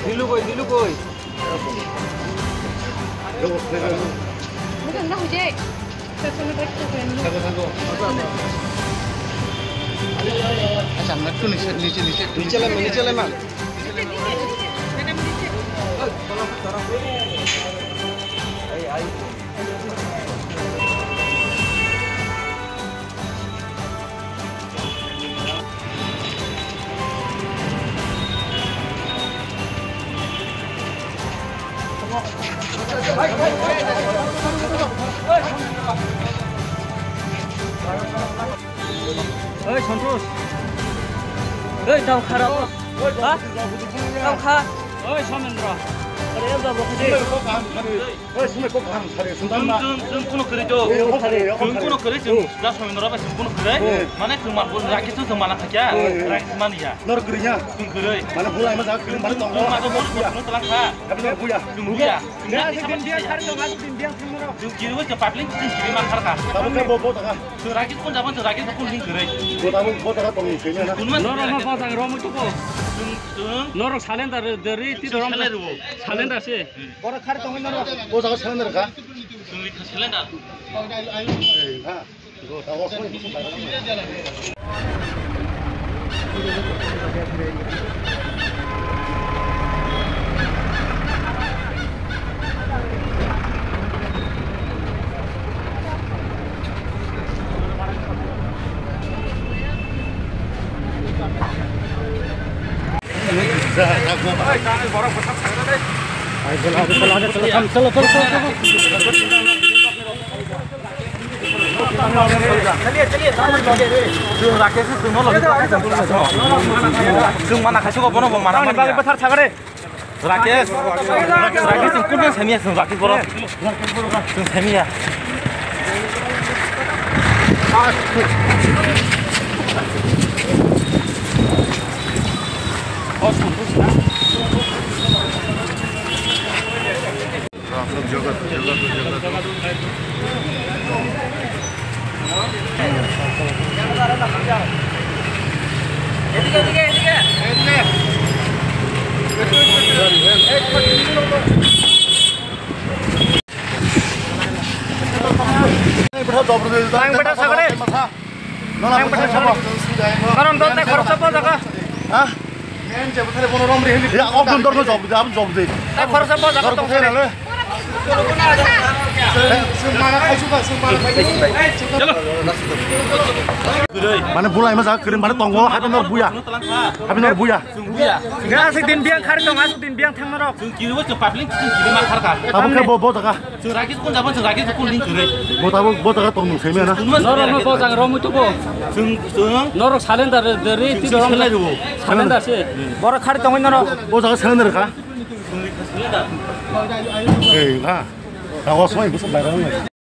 Dilu koi. Bukan dah hujai. Satu nak rekod kan. अच्छा नट्टू नीचे ले ma'am Ơi Santos. Ơi tao khá đâu. Hả? Tao khá. Ơi sao mình rồi? Ở em đâu có gì. 왜 숨을 꼭 가는 차례 순간만 좀 끊어 그래죠. 좀 끊어 그래 좀. 나 소문 들어봐 좀 끊어 그래. 만에 그만 본 라켓은 좀 많아 타기야. 라켓만이야. 너를 그러냐? 좀 그래. 나는 몰라 이마 나 그런 말은 또 좀 맞아 뭐 그런 거 가. 내가 뭐야? 좀 뭐야? Dia sebenarnya cari dong aku bimbing semua. 좀 기르고 저 파블링 좀 기르만 살아. 나보다 뭐 보다가 저 라켓 혼 잡은 저 라켓 혼 그래. 보다가 똥이 되면 돈만 Norok mau pasang romo tuh kok. 좀 Norok salendar dari tidur rom. Salendar sih. 뭐라 카리 똥이 너로 보다가 사는 가? 좀 이렇게 셀렌다. 에이 가. 이거 나와 손이 무슨 말하는 거야? 좀 많아 가시고 보는 거 많아. 빨리 부터 차가래. 라켓 좀 꿀면 재미야. 좀 라켓 보러. 좀 재미야. Yang benar sagare. Yang benar sagare. Karon dote khorch apa jaga? Hah? Ya aku belum tahu job deh. Khorch apa jaga tong sini? Mana pula mas kirim mana tonggo habis nor buya. Nggak asik din biang kari dong asik din biang thang norok. 좀 기르고 저 파블링 좀 기르만 살아. Kamu kan bodaga. 저 라켓 혼 잡은 저 라켓 혼 그래. bodaga tong semena. Norok mau pasang romo tuh kok. 좀 Norok salendar dari tidur rom. Salendar sih. Baru kari dong norok. bodaga 사는 가? 셀렌다. 에이 가. 나와 손이 무슨 말하는 거야?